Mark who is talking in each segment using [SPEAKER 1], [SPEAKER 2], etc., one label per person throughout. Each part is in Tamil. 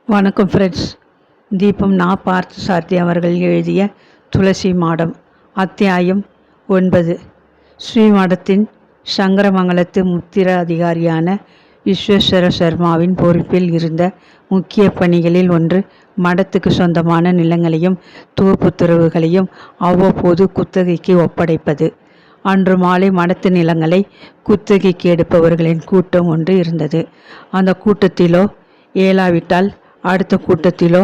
[SPEAKER 1] வணக்கம் ஃப்ரெண்ட்ஸ். தீபம் பார்த்த சாரதி அவர்கள் எழுதிய துளசி மாடம் அத்தியாயம் 9. ஸ்ரீமடத்தின் சங்கரமங்கலத்து முத்திர அதிகாரியான விஸ்வேஸ்வர சர்மாவின் பொறுப்பில் இருந்த முக்கிய பணிகளில் ஒன்று மடத்துக்கு சொந்தமான நிலங்களையும் தோப்புத்துறவுகளையும் அவ்வப்போது குத்தகைக்கு ஒப்படைப்பது. அன்று மாலை மடத்து நிலங்களை குத்தகைக்கு எடுப்பவர்களின் கூட்டம் ஒன்று இருந்தது. அந்த கூட்டத்திலோ இயலாவிட்டால் அடுத்த கூட்டத்திலோ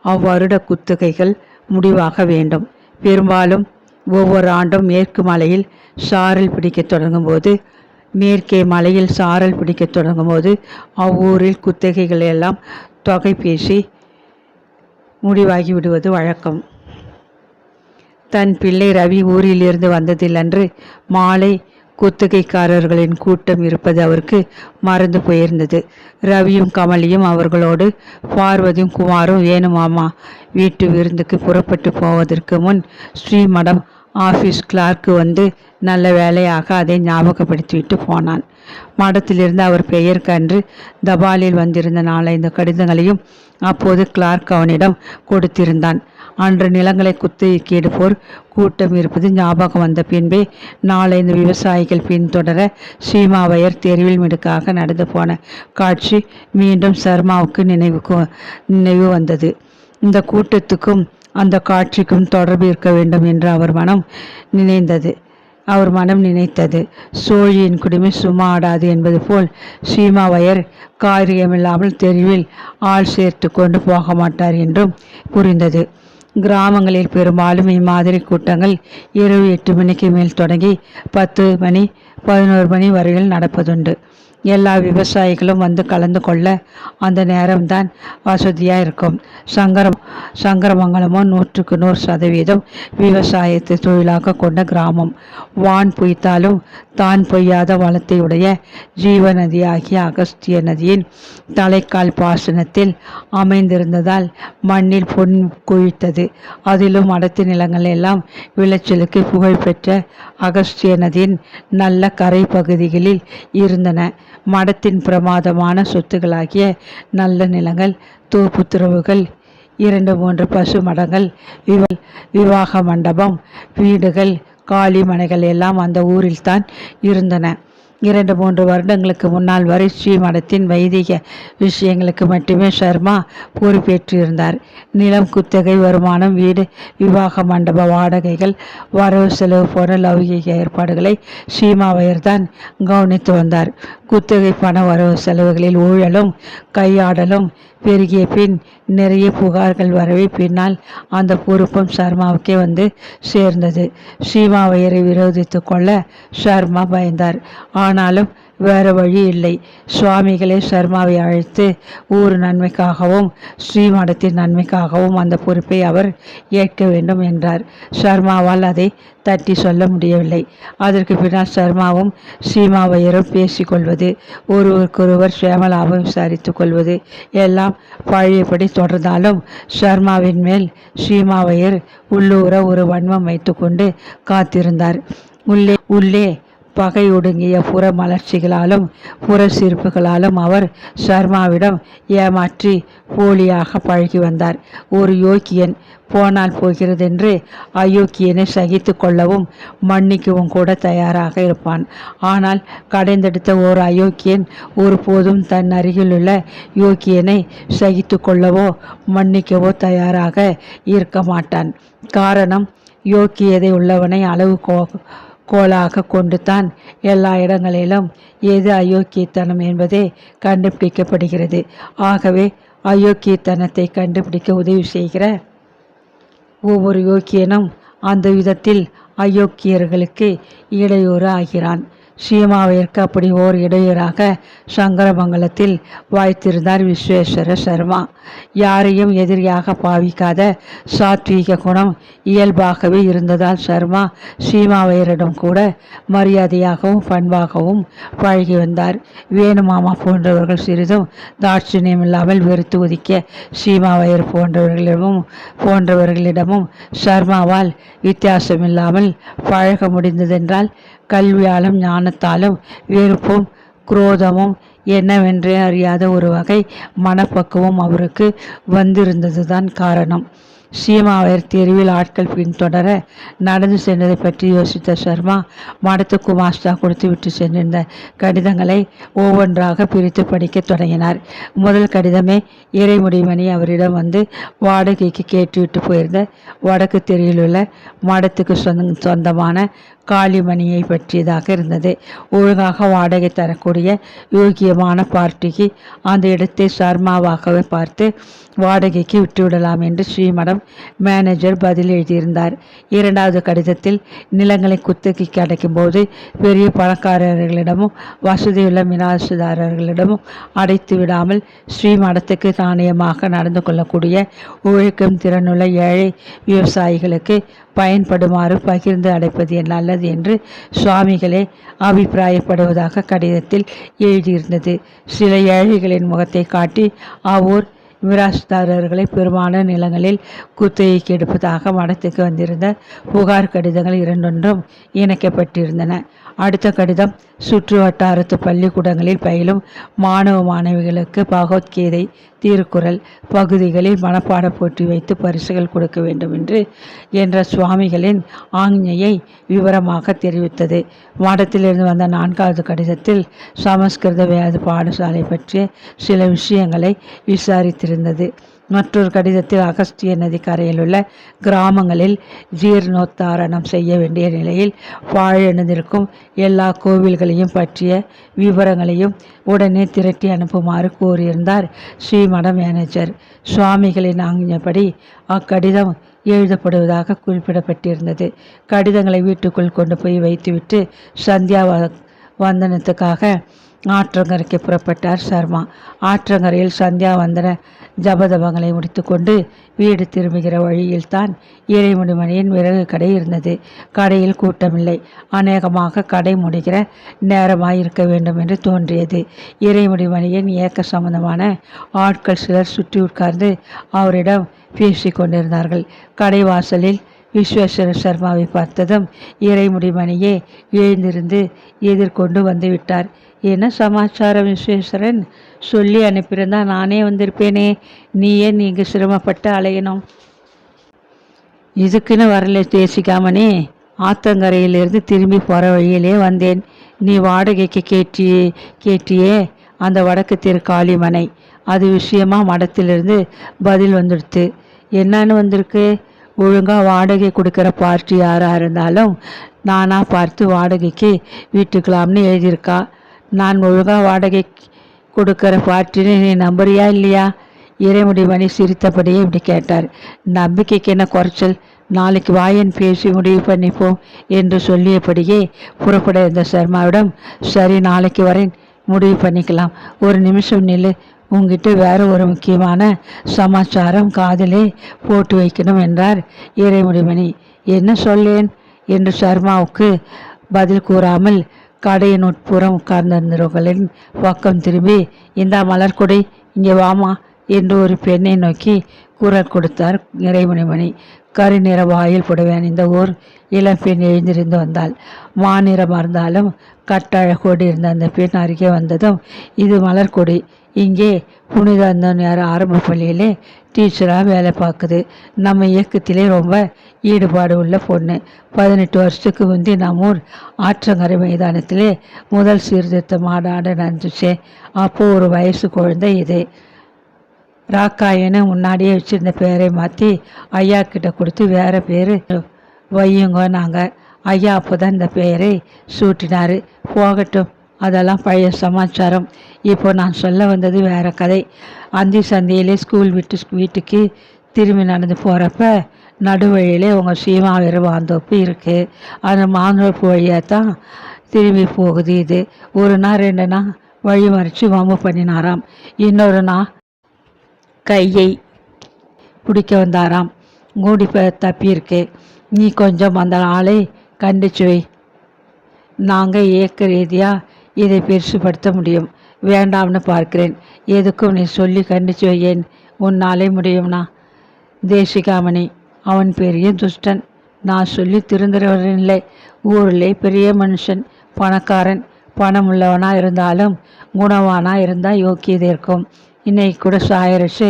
[SPEAKER 1] அவ்வருட குத்தகைகள் முடிவாக வேண்டும். பெரும்பாலும் ஒவ்வொரு ஆண்டும் மேற்கு மலையில் சாரல் பிடிக்கத் தொடங்கும்போது மேற்கே மலையில் சாரல் பிடிக்கத் தொடங்கும்போது அவ்வூரில் குத்தகைகள் எல்லாம் தொகை பேசி முடிவாகி விடுவது வழக்கம். தன் பிள்ளை ரவி ஊரிலிருந்து வந்ததிலன்று மாலை குத்தகைக்காரர்களின் கூட்டம் இருப்பது அவருக்கு மறந்து போயிருந்தது. ரவியும் கமலியும் அவர்களோடு பார்வதியும் குமாரும் வேணுமாமா வீட்டு விருந்துக்கு புறப்பட்டு போவதற்கு முன் ஸ்ரீமடம் ஆஃபீஸ் கிளார்க்கு வந்து நல்ல வேலையாக அதை ஞாபகப்படுத்திவிட்டு போனான். மடத்திலிருந்து அவர் பெயருக்கு அன்று தபாலில் வந்திருந்த 4-5 கடிதங்களையும் அப்போது கிளார்க் அவனிடம் கொடுத்திருந்தான். அன்று நிலங்களை குத்தகைக்கு எடுப்போர் கூட்டம் இருப்பது ஞாபகம் வந்த பின்பே 4-5 விவசாயிகள் பின்தொடர சீமாவையர் தெருவில் மிடுக்காக நடந்து போன காட்சி மீண்டும் சர்மாவுக்கு நினைவு வந்தது. இந்த கூட்டத்துக்கும் அந்த காட்சிக்கும் தொடர்பு இருக்க வேண்டும் என்று அவர் மனம் நினைத்தது. சோழியின் குடுமி சும்மா ஆடாது என்பது போல் சீமாவையர் காரியமில்லாமல் தெருவில் ஆள் சேர்த்து கொண்டு போக மாட்டார் என்றும் புரிந்தது. கிராமங்களில் பெரும்பாலும் இம்மாதிரி கூட்டங்கள் இரவு 8 மணிக்கு மேல் தொடங்கி 10 மணி 11 மணி வரையில் நடப்பதுண்டு. எல்லா விவசாயிகளும் வந்து கலந்து கொள்ள அந்த நேரம்தான் வசதியாக இருக்கும். சங்கரமங்கலமோ 100% விவசாயத்தை தொழிலாக கொண்ட கிராமம். வான் பொய்த்தாலும் தான் பொய்யாத வளத்தை உடைய ஜீவ நதியாகிய அகஸ்திய நதியின் தலைக்கால் பாசனத்தில் அமைந்திருந்ததால் மண்ணில் பொன் குவித்தது. அதிலும் அடர்த்தி நிலங்கள் எல்லாம் விளைச்சலுக்கு புகழ்பெற்ற அகஸ்திய நதியின் நல்ல கரை பகுதிகளில் இருந்தன. மடத்தின் பிரமாதமான சொத்துக்களாகிய நல்ல நிலங்கள், தோப்புத்துறவுகள், 2-3 பசு மடங்கள், விவாக மண்டபம், வீடுகள், காலி மனைகள் எல்லாம் அந்த ஊரில்தான் இருந்தன. 2-3 வருடங்களுக்கு முன்னால் வரை ஸ்ரீமடத்தின் வைதிக விஷயங்களுக்கு மட்டுமே சர்மா பொறுப்பேற்றிருந்தார். நிலம், குத்தகை, வருமானம், வீடு, விவாக மண்டப வாடகைகள், வரவு செலவு போன்ற லௌகிக ஏற்பாடுகளை சீமாவையர்தான் கவனித்து வந்தார். குத்தகை பண வரவு செலவுகளில் ஊழலும் கையாடலும் பெருகிய பின் நிறைய புகார்கள் வரவே பின்னால் அந்த பொறுப்பும் சர்மாவுக்கே வந்து சேர்ந்தது. சீமாவையரை விரோதித்து கொள்ள சர்மா பயந்தார். ஆனாலும் வேறு வழி இல்லை. சுவாமிகளே சர்மாவை அழைத்து ஊர் நன்மைக்காகவும் ஸ்ரீமடத்தின் நன்மைக்காகவும் அந்த பொறுப்பை அவர் ஏற்க வேண்டும் என்றார். சர்மாவால் அதை தட்டி சொல்ல முடியவில்லை. அதற்கு பின்னால் சர்மாவும் சீமாவையரும் பேசிக்கொள்வது, ஒருவருக்கொருவர் சேமலாபம் விசாரித்து கொள்வது எல்லாம் பழையபடி தொடர்ந்தாலும் சர்மாவின் மேல் சீமாவையர் உள்ளூர ஒரு வன்மம் வைத்து கொண்டு காத்திருந்தார். உள்ளே பகை ஒடுங்கிய புற மலர்ச்சிகளாலும் புற சிரிப்புகளாலும் அவர் சர்மாவிடம் ஏமாற்றி போலியாக பழகி வந்தார். ஒரு யோக்கியன் போனால் போகிறதென்று அயோக்கியனை சகித்து கொள்ளவும் மன்னிக்கவும் கூட தயாராக இருப்பான். ஆனால் கடைந்தெடுத்த ஓர் அயோக்கியன் ஒருபோதும் தன் அருகிலுள்ள யோக்கியனை சகித்து கொள்ளவோ மன்னிக்கவோ தயாராக இருக்க மாட்டான். காரணம், யோக்கியதை உள்ளவனை அளவு கோலாக கொண்டு தான் எல்லா இடங்களிலும் எது அயோக்கியத்தனம் என்பதே கண்டுபிடிக்கப்படுகிறது. ஆகவே அயோக்கியத்தனத்தை கண்டுபிடிக்க உதவி செய்கிற ஒவ்வொரு யோக்கியனும் அந்த விதத்தில் அயோக்கியர்களுக்கு இடையூறு ஆகிறான். சீமாவையருக்கு அப்படி ஓர் இடையூறாக சங்கரமங்கலத்தில் வாய்த்திருந்தார் விஸ்வேஸ்வர சர்மா. யாரையும் எதிரியாக பாவிக்காத சாத்வீக குணம் இயல்பாகவே இருந்ததால் சர்மா சீமாவையரிடம் கூட மரியாதையாகவும் பண்பாகவும் பழகி வந்தார். வேணுமாமா போன்றவர்கள் சிறிதும் தாட்சிணியமில்லாமல் வெறுத்து ஒதுக்கிய சீமாவையர் போன்றவர்களிடமும் சர்மாவால் வித்தியாசமில்லாமல் பழக முடிந்ததென்றால் கல்வியாலும் ஞானத்தாலும் வெறுப்பும் குரோதமும் என்னவென்றே அறியாத ஒரு வகை மனப்பக்குவம் அவருக்கு வந்திருந்ததுதான் காரணம். சீமாவையர் தெருவில் ஆட்கள் பின்தொடர நடந்து சென்றதை பற்றி யோசித்த சர்மா மடத்து குமாஸ்தா கொடுத்து விட்டு சென்றிருந்த கடிதங்களை ஒவ்வொன்றாக பிரித்து படிக்க தொடங்கினார். முதல் கடிதமே இறைமுடிமணி அவரிடம் வந்து வாடகைக்கு கேட்டுவிட்டு போயிருந்த வடக்கு தெருவில் உள்ள மடத்துக்கு சொந்தமான காளிமணியை பற்றியதாக இருந்தது. ஒழுங்காக வாடகை தரக்கூடிய யோக்கியமான பார்ட்டிக்கு அந்த இடத்தை சர்மாவாகவே பார்த்து வாடகைக்கு விட்டுவிடலாம் என்று ஸ்ரீமடம் மேனேஜர் பதில் எழுதியிருந்தார். இரண்டாவது கடிதத்தில் நிலங்களை குத்தகைக்கு அடைக்கும் போது பெரிய பணக்காரர்களிடமும் வசதியுள்ள மிராசுதாரர்களிடமும் அடைத்து விடாமல் ஸ்ரீமடத்துக்கு நாணயமாக நடந்து கொள்ளக்கூடிய உழைக்கும் திறனுள்ள ஏழை விவசாயிகளுக்கு பயன்படுமாறு பகிர்ந்து அடைப்பது நல்லது என்று சுவாமிகளே அபிப்பிராயப்படுவதாக கடிதத்தில் எழுதியிருந்தது. சில ஏழைகளின் முகத்தை காட்டி அவ்வூர் மிராசுதாரர்களை பெருமான நிலங்களில் குத்தகைக்கு எடுப்பதாக மடத்துக்கு வந்திருந்த புகார் கடிதங்கள் இரண்டொன்றும் இணைக்கப்பட்டிருந்தன. அடுத்த கடிதம் சுற்று வட்டாரத்து பள்ளிக்கூடங்களில் பயிலும் மாணவ மாணவிகளுக்கு பகவத்கீதை திருக்குறள் பகுதிகளில் மனப்பாட போட்டி வைத்து பரிசுகள் கொடுக்க வேண்டும் என்ற சுவாமிகளின் ஆஞ்ஞையை விவரமாக தெரிவித்தது. மடத்திலிருந்து வந்த நான்காவது கடிதத்தில் சமஸ்கிருத வேத பாடசாலை பற்றிய சில விஷயங்களை விசாரித்திருந்தது. மற்றொரு கடிதத்தில் அகஸ்திய நதி கரையில் உள்ள கிராமங்களில் ஜீர்ணோத்தாரணம் செய்ய வேண்டிய நிலையில் பாழடைந்திருக்கும் எல்லா கோவில்களையும் பற்றிய விவரங்களையும் உடனே திரட்டி அனுப்புமாறு கூறியிருந்தார் ஸ்ரீமடம் மேனேஜர். சுவாமிகளின் ஆஞ்ஞைப்படி அக்கடிதம் எழுதப்படுவதாக குறிப்பிடப்பட்டிருந்தது. கடிதங்களை வீட்டுக்குள் கொண்டு போய் வைத்துவிட்டு சந்தியா வந்தனத்துக்காக ஆற்றங்கரைக்கு புறப்பட்டார் சர்மா. ஆற்றங்கரையில் சந்தியா வந்தன ஜபதபங்களை முடித்து கொண்டு வீடு திரும்புகிற வழியில் தான் இறைமுடிமணியின் விறகு கடை இருந்தது. கடையில் கூட்டமில்லை. அநேகமாக கடை முடிகிற நேரமாயிருக்க வேண்டும் என்று தோன்றியது. இறைமுடிமணியின் இயக்க சம்பந்தமான ஆட்கள் சிலர் சுற்றி உட்கார்ந்து அவரிடம் பேசி கொண்டிருந்தார்கள். கடை வாசலில் விஸ்வேஸ்வர சர்மாவை பார்த்ததும் இறைமுடிமணியே எழுந்திருந்து எதிர்கொண்டு வந்து விட்டார். என்ன சமாச்சாரம் விஸ்வேஸ்வரன்? சொல்லி அனுப்பியிருந்தா நானே வந்திருப்பேனே, நீ ஏன் இங்கு சிரமப்பட்டு அலையணும்? இதுக்குன்னு வரல தேசிக்காமனே, ஆத்தங்கரையிலிருந்து திரும்பி போகிற வழியிலே வந்தேன். நீ வாடகைக்கு கேட்டியே அந்த வடக்கு தெரு காளிமனை, அது விஷயமா மடத்திலிருந்து பதில் வந்துடுத்து. என்னன்னு வந்திருக்கு? ஒழுங்காக வாடகை கொடுக்குற பார்ட்டி யாராக இருந்தாலும் நானாக பார்த்து வாடகைக்கு வீட்டுக்கலாம்னு எழுதியிருக்கா. நான் ஒழுங்காக வாடகை கொடுக்குற பார்ட்டின்னு நீ நம்புறியா இல்லையா? இறைமுடிமணி சிரித்தபடியே இப்படி கேட்டார். நம்பிக்கைக்கு என்ன குறைச்சல்? நாளைக்கு வாயன் பேசி முடிவு பண்ணிப்போம் என்று சொல்லியபடியே புறப்பட இருந்த சர்மாவிடம், சரி நாளைக்கு வரேன், முடிவு பண்ணிக்கலாம். ஒரு நிமிஷம் நில்லு, உங்ககிட்ட வேற ஒரு முக்கியமான சமாச்சாரம் காதிலே போட்டு வைக்கணும் என்றார் இறைமுடிமணி. என்ன சொல்லேன் என்று சர்மாவுக்கு பதில் கூறாமல் கடையின் உட்புறம் உட்கார்ந்திருந்தவர்களின் பக்கம் திரும்பி, இந்த மலர்கொடை இங்கே வாமா என்று ஒரு பெண்ணை நோக்கி குரல் கொடுத்தார் இறைமுடிமணி. கருநிற வாயில் புடவை அணிந்த ஓர் இளம்பெண் எழுந்திருந்து வந்தாள். மாநிறம் இருந்தாலும் கட்டழகோடு இருந்த அந்த பெண் அருகே வந்ததும், இது மலர்கொடி, இங்கே புனித அந்தோனியார் ஆரம்ப பள்ளியிலே டீச்சராக வேலை பார்க்குது. நம்ம இயக்கத்திலே ரொம்ப ஈடுபாடு உள்ள பொண்ணு. 18 வருஷத்துக்கு முந்தி நம்ம ஊர் ஆற்றங்கரை மைதானத்திலே முதல் சீர்திருத்த மாநாடு நடந்துச்சே, அப்போது ஒரு வயசு குழந்தை இது. ராக்காயன்னு முன்னாடியே வச்சுருந்த பேரை மாற்றி ஐயா கிட்ட கொடுத்து வேற பேர் வையுங்க நாங்கள். ஐயா அப்போ தான் இந்த பெயரை சூட்டினார். போகட்டும், அதெல்லாம் பழைய சமாச்சாரம். இப்போ நான் சொல்ல வந்தது வேற கதை. அந்தி சந்தையிலே ஸ்கூல் விட்டு வீட்டுக்கு திரும்பி நடந்து போகிறப்ப நடுவழியிலே உங்கள் சீமாவேறு மாந்தோப்பு இருக்குது. அந்த மாந்தோப்பு வழியாக தான் திரும்பி போகுது. இது ஒரு நாள் 2 நாள் வழி மறித்து வம்பு பண்ணினாராம். இன்னொரு நாள் கையை பிடிக்க வந்தாராம். கூடி தப்பியிருக்கு. நீ கொஞ்சம் அந்த ஆளை கண்டிச்சு வை. நாங்கள் இயக்க ரீதியாக இதை பெருசுப்படுத்த முடியும். வேண்டாம்னு பார்க்கிறேன். எதுக்கும் நீ சொல்லி கண்டிச்சு வையேன். உன்னாலே முடியும்னா? தேசிகாமணி, அவன் பெரிய துஷ்டன். நான் சொல்லி திருந்துறவரில்லை. ஊரிலே பெரிய மனுஷன், பணக்காரன். பணம் உள்ளவனாக இருந்தாலும் குணவானாக இருந்தால் யோக்கியதை இருக்கும். இன்னைக்கு கூட சாயரிச்சு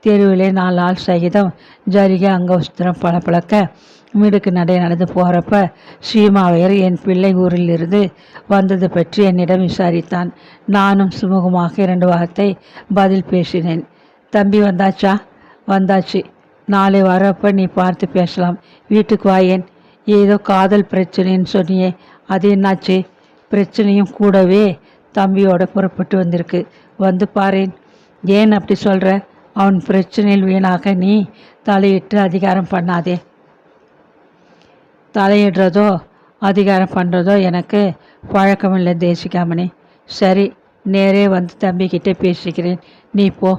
[SPEAKER 1] தெருவிலே 4 ஆள் சகிதம் ஜரிகை அங்கவஸ்திரம் பளபளக்க மிடுக்கு நடை நடந்து போகிறப்ப ஸ்ரீமாவையர் என் பிள்ளை ஊரிலிருந்து வந்தது பற்றி என்னிடம் விசாரித்தான். நானும் சுமூகமாக 2 வார்த்தை பதில் பேசினேன். தம்பி வந்தாச்சா? வந்தாச்சு. நாளை வரப்ப நீ பார்த்து பேசலாம். வீட்டுக்கு வாயேன். ஏதோ காதல் பிரச்சனைன்னு சொன்னியே, அது என்னாச்சு? பிரச்சனையும் கூடவே தம்பியோட புறப்பட்டு வந்திருக்கு. வந்து பாரேன். ஏன் அப்படி சொல்கிற? அவன் பிரச்சனையில் வீணாக நீ தலையிட்டு அதிகாரம் பண்ணாதே. தலையிடுறதோ அதிகாரம் பண்ணுறதோ எனக்கு பழக்கமில்லை தேசிகாமணி. சரி, நேரே வந்து தம்பிக்கிட்டே பேசிக்கிறேன். நீ போ.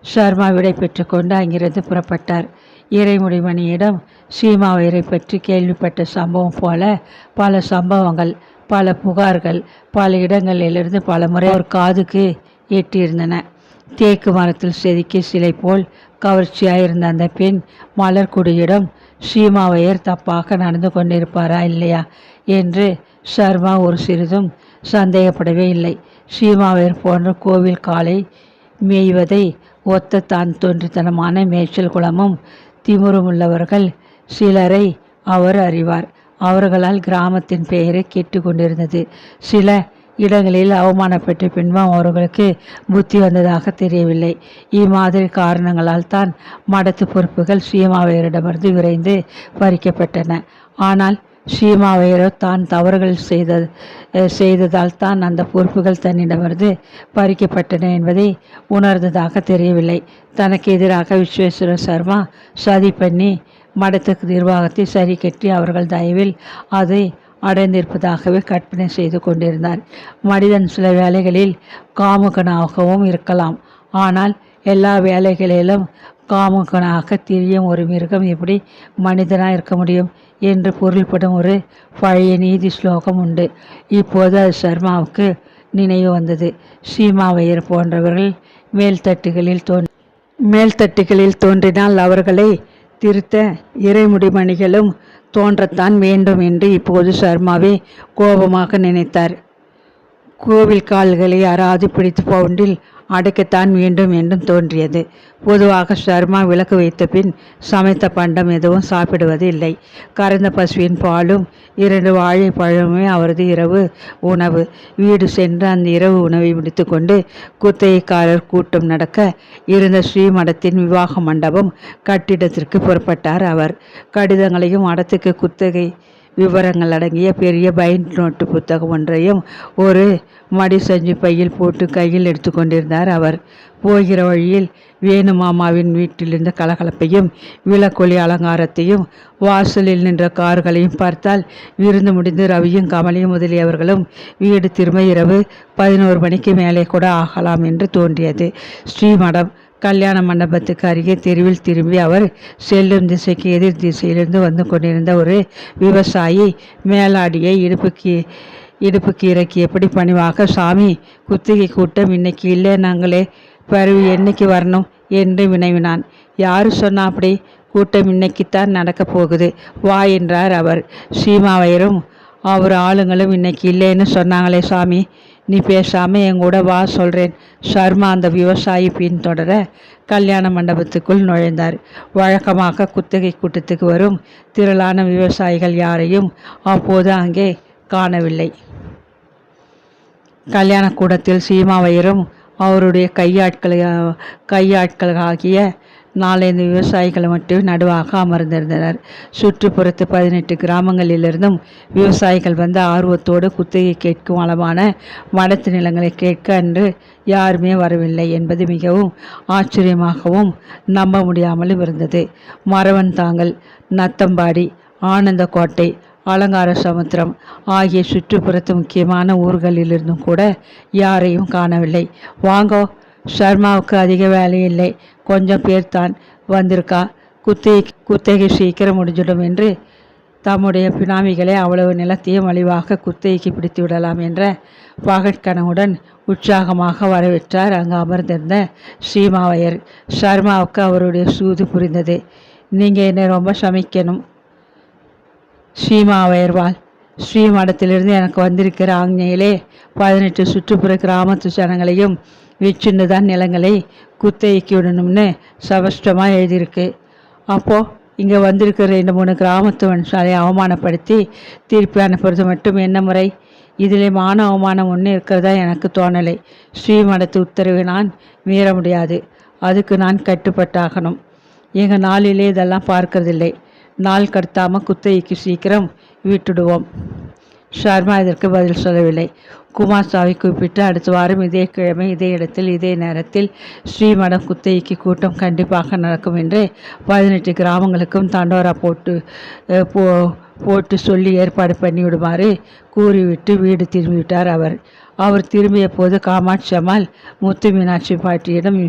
[SPEAKER 1] சர்மா விடை பெற்றுக்கொண்டு அங்கிருந்து புறப்பட்டார். இறைமுடிமணியிடம் சீமாவையரை பற்றி கேள்விப்பட்ட சம்பவம் போல பல சம்பவங்கள், பல புகார்கள் பல இடங்களிலிருந்து பல முறை ஒரு காதுக்கு எட்டியிருந்தன. தேக்கு மரத்தில் செதுக்கி சிலை போல் கவர்ச்சியாயிருந்த அந்த பெண் மலர்குடியிடம் ஸ்ரீமாவையர் தப்பாக நடந்து கொண்டிருப்பாரா இல்லையா என்று சர்மா ஒரு சிறிதும் சந்தேகப்படவே இல்லை. ஸ்ரீமாவையர் போன்ற கோவில் காலை மேய்வதை ஒத்த தான் தோன்றித்தனமான மேய்ச்சல் குளமும் திமிருமுள்ளவர்கள் சிலரை அவர் அறிவார். அவர்களால் கிராமத்தின் பெயரை கேட்டு கொண்டிருந்தது. சில இடங்களில் அவமானப்பட்ட பின்பும் அவர்களுக்கு புத்தி வந்ததாக தெரியவில்லை. இம்மாதிரி காரணங்களால் தான் மடத்து பொறுப்புகள் ஸ்ரீமாவையரிடமிருந்து விரைந்து பறிக்கப்பட்டன. ஆனால் ஸ்ரீமாவையரோ தான் தவறுகள் செய்ததால் தான் அந்த பொறுப்புகள் தன்னிடமிருந்து பறிக்கப்பட்டன என்பதை உணர்ந்ததாக தெரியவில்லை. தனக்கு எதிராக விஸ்வேஸ்வர சர்மா சதி பண்ணி மடத்துக்கு நிர்வாகத்தை சரி கட்டி அவர்கள் தயவில் அதை அடைந்திருப்பதாகவே கற்பனை செய்து கொண்டிருந்தார். மனிதன் சில வேளைகளில் காமுகனாகவும் இருக்கலாம். ஆனால் எல்லா வேலைகளிலும் காமுகனாக திரியும் ஒரு மிருகம் எப்படி மனிதனாக இருக்க முடியும் என்று பொருள்படும் ஒரு பழைய நீதி ஸ்லோகம் உண்டு. இப்போது அது சர்மாவுக்கு நினைவு வந்தது. ஸ்ரீமாவையர் போன்றவர்கள் மேல்தட்டுகளில் தோன்றினால் அவர்களை திருத்த இறைமுடிமணிகளும் தோன்றத்தான் வேண்டும் என்று இப்போது சர்மாவே கோபமாக நினைத்தார். கோவில் கால்களை யாராவது பிடித்து பவுண்டில் அடைக்கத்தான் வேண்டும் என்றும் தோன்றியது. பொதுவாக சர்மா விளக்கு வைத்த பின் சமைத்த பண்டம் எதுவும் சாப்பிடுவது இல்லை. கறந்த பசுவின் பாலும் 2 வாழைப்பழமே அவரது இரவு உணவு. வீடு சென்று அந்த இரவு உணவை முடித்து கொண்டு குத்தகைக்காரர் கூட்டம் நடக்க இருந்த ஸ்ரீமடத்தின் விவாக மண்டபம் கட்டிடத்திற்கு புறப்பட்டார் அவர். கடிதங்களையும் மடத்துக்கு குத்தகை விவரங்கள் அடங்கிய பெரிய பைண்ட் நோட்டு புத்தகம் ஒன்றையும் ஒரு மடிசஞ்சு பையில் போட்டு கையில் எடுத்து கொண்டிருந்தார் அவர். போகிற வழியில் வேணுமாமாவின் வீட்டிலிருந்த கலகலப்பையும் விளக்கொலி அலங்காரத்தையும் வாசலில் நின்ற கார்களையும் பார்த்தால் விருந்து முடிந்து ரவியும் கமலியும் முதலியவர்களும் வீடு திரும்ப இரவு 11 மணிக்கு மேலே கூட ஆகலாம் என்று தோன்றியது. ஸ்ரீமடம் கல்யாண மண்டபத்துக்கு அருகே தெருவில் திரும்பி அவர் செல்லும் திசைக்கு எதிர் திசையிலிருந்து வந்து கொண்டிருந்த ஒரு விவசாயி மேலாடியை இடுப்புக்கு இறக்கியபடி பணிவாக, சாமி, குத்திகை கூட்டம் இன்னைக்கு இல்லை, நாங்களே பருவி என்னைக்கு வரணும் என்று வினவினான். யாரு சொன்னா அப்படி? கூட்டம் இன்னைக்குத்தான் நடக்கப் போகுது, வா என்றார் அவர். ஸ்ரீமாவையரும் அவர் ஆளுங்களும் இன்னைக்கு இல்லைன்னு சொன்னாங்களே சாமி, நீ பேசாமல் எங்கூட வா சொல்கிறேன். சர்மா அந்த விவசாயி பின்தொடர கல்யாண மண்டபத்துக்குள் நுழைந்தார். வழக்கமாக குத்தகை கூட்டத்துக்கு வரும் திரளான விவசாயிகள் யாரையும் அப்போது அங்கே காணவில்லை. கல்யாண கூடத்தில் சீமாவையரும் அவருடைய கையாட்களாகிய 4-5 விவசாயிகள் மட்டும் நடுவாக அமர்ந்திருந்தனர். சுற்றுப்புறத்து 18 கிராமங்களிலிருந்தும் விவசாயிகள் வந்த ஆர்வத்தோடு குத்தகை கேட்கும் வளமான மடத்து நிலங்களை கேட்க அன்று யாருமே வரவில்லை என்பது மிகவும் ஆச்சரியமாகவும் நம்ப முடியாமலும் இருந்தது. மரவன் தாங்கல், நத்தம்பாடி, ஆனந்தக்கோட்டை, அலங்கார சமுத்திரம் ஆகிய சுற்றுப்புறத்து முக்கியமான ஊர்களிலிருந்தும் கூட யாரையும் காணவில்லை. வாங்கோ, சர்மாவுக்கு அதிக வேலை இல்லை, கொஞ்சம் பேர் தான் வந்திருக்கா, குத்தகை சீக்கிரம் முடிஞ்சிடும் என்று தம்முடைய பினாமிகளை அவ்வளவு நிலத்தையும் மலிவாக குத்தகைக்கு பிடித்து விடலாம் என்ற பகற்கனவுடன் உற்சாகமாக வரவேற்றார் அங்கு அமர்ந்திருந்த ஸ்ரீமாவையர். சர்மாவுக்கு அவருடைய சூது புரிந்தது. நீங்கள் என்னை ரொம்ப சமைக்கணும். ஸ்ரீமாவையர்வாள் ஸ்ரீமடத்திலிருந்து எனக்கு வந்திருக்கிற ஆஞ்ஞையிலே 18 சுற்றுப்புற கிராமத்து ஜனங்களையும் விற்றுண்டுதான் நிலங்களை குத்தகைக்கு விடணும்னு சபஷ்டமாக எழுதியிருக்கு. அப்போது இங்கே வந்திருக்கிற 2-3 கிராமத்து மனுஷாலை அவமானப்படுத்தி திருப்பி அனுப்புறது மட்டும் என்ன முறை? இதிலே மான அவமானம் ஒன்று இருக்கிறதா எனக்கு தோணலை. ஸ்ரீமடத்து உத்தரவை நான் மீற முடியாது. அதுக்கு நான் கட்டுப்பட்டாகணும். எங்கள் நாளிலே இதெல்லாம் பார்க்கறதில்லை. நாள் கடத்தாமல் குத்தகைக்கு சீக்கிரம் விட்டுடுவோம். ஷர்மா இதற்கு பதில் சொல்லவில்லை. குமாஸ்தாவை கூப்பிட்டு அடுத்த வாரம் இதே கிழமை இதே இடத்தில் இதே நேரத்தில் ஸ்ரீமடம் குத்தகைக்கு கூட்டம் கண்டிப்பாக நடக்கும் என்று 18 கிராமங்களுக்கும் தண்டோரா போட்டு சொல்லி ஏற்பாடு பண்ணிவிடுமாறு கூறிவிட்டு வீடு திரும்பிவிட்டார் அவர். அவர் திரும்பிய போது காமாட்சி அம்மாள் முத்து மீனாட்சி பாட்டியிடம்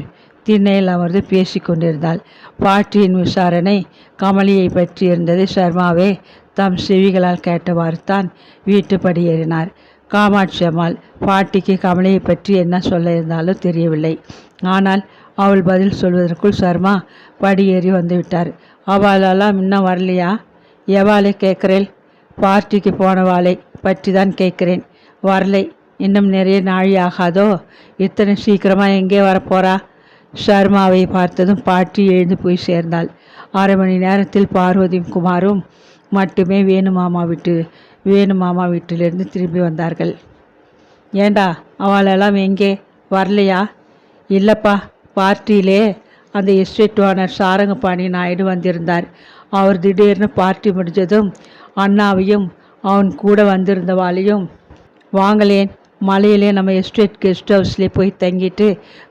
[SPEAKER 1] திண்ணையில் அமர்ந்து பேசி கொண்டிருந்தாள். பாட்டியின் விசாரணை கமலியை பற்றி இருந்தது. ஷர்மாவே தம் செவிகளால் கேட்டவாறு தான் வீட்டு படியேறினார். காமாட்சி அம்மாள் பாட்டிக்கு கமலியை பற்றி என்ன சொல்ல இருந்தாலும் தெரியவில்லை. ஆனால் அவள் பதில் சொல்வதற்குள் சர்மா படியேறி வந்துவிட்டார். அவளெல்லாம் இன்னும் வரலையா? எவாளை கேட்குறேன்? பார்ட்டிக்கு போனவாளை பற்றி தான் கேட்குறேன். வரலை. இன்னும் நிறைய நாழி ஆகாதோ? இத்தனை சீக்கிரமாக எங்கே வரப்போறா? ஷர்மாவை பார்த்ததும் பாட்டி எழுந்து போய் சேர்ந்தாள். 1/2 மணி நேரத்தில் பார்வதியும் குமாரும் மட்டுமே வேணுமாமா வீட்டிலிருந்து திரும்பி வந்தார்கள். ஏண்டா அவளெல்லாம் எங்கே வரலையா? இல்லைப்பா, பார்ட்டியிலே அந்த எஸ்டேட் ஓனர் சாரங்கபாணி நாயுடு வந்திருந்தார். அவர் திடீர்னு பார்ட்டி முடிஞ்சதும் அண்ணாவையும் அவன் கூட வந்திருந்தவாளையும் வாங்கலேன், மலையிலே நம்ம எஸ்டேட் கெஸ்ட் ஹவுஸ்லேயே போய் தங்கிட்டு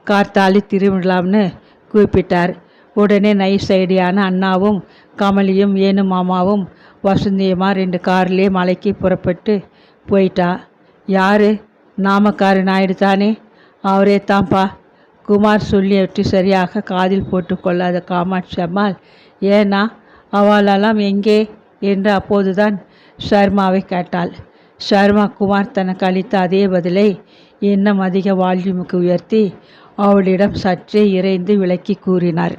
[SPEAKER 1] கார்த்தாலி திரும்பிடலாம்னு கூப்பிட்டார். உடனே நைஸ் ஐடியான அண்ணாவும் கமலியும் மாமாவும் வசந்தியம்மா 2 கார்லேயே மலைக்கு புறப்பட்டு போயிட்டா. யார்? நாமக்காரி நாயுடு தானே? அவரே தான்ப்பா. குமார் சொல்லியவற்றி சரியாக காதில் போட்டு கொள்ளாத காமாட்சி அம்மாள் ஏன்னா அவளெல்லாம் எங்கே என்று அப்போதுதான் ஷர்மாவை கேட்டாள். ஷர்மா குமார் தனக்கு அளித்த அதே பதிலை இன்னும் அதிக வால்யூமுக்கு உயர்த்தி அவளிடம் சற்றே இறைந்து விளக்கி கூறினார்.